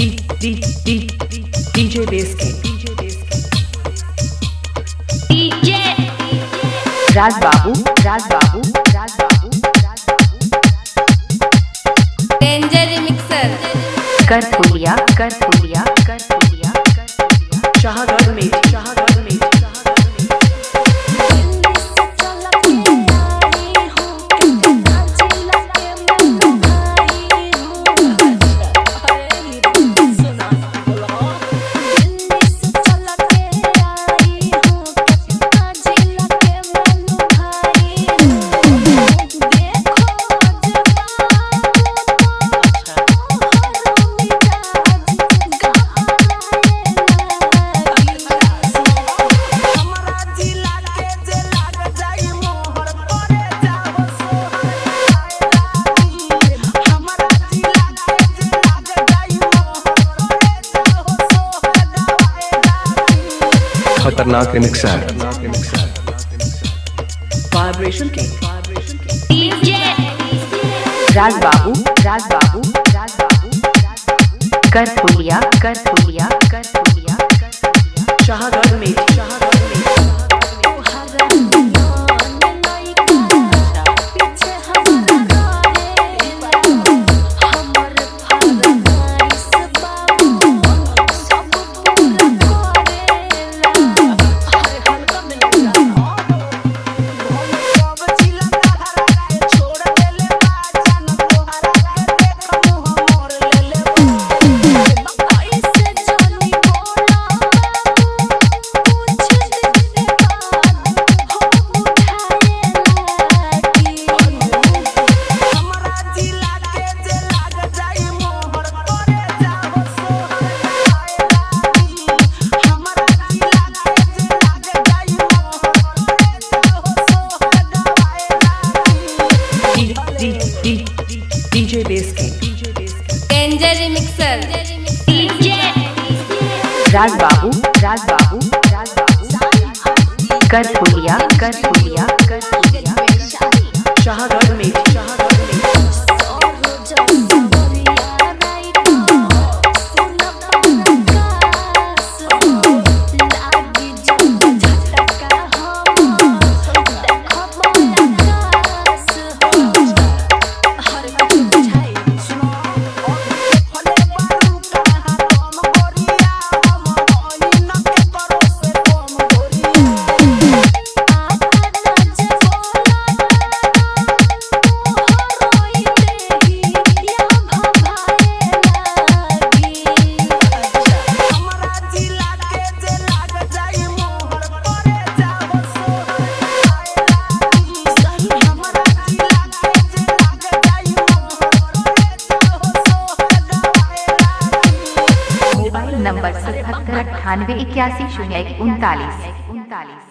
DJ Bass King. DJ राज बाबू danger mixer करपुलिया Shahgarh में खतरनाक मिक्सर वाइब्रेशन के DJ राज बाबू करपुलिया शाहगढ़ में DJ Bass King. Danger mixer DJ राज बाबू करपुलिया शाहगढ़ में नंबर 77 98 81 01 39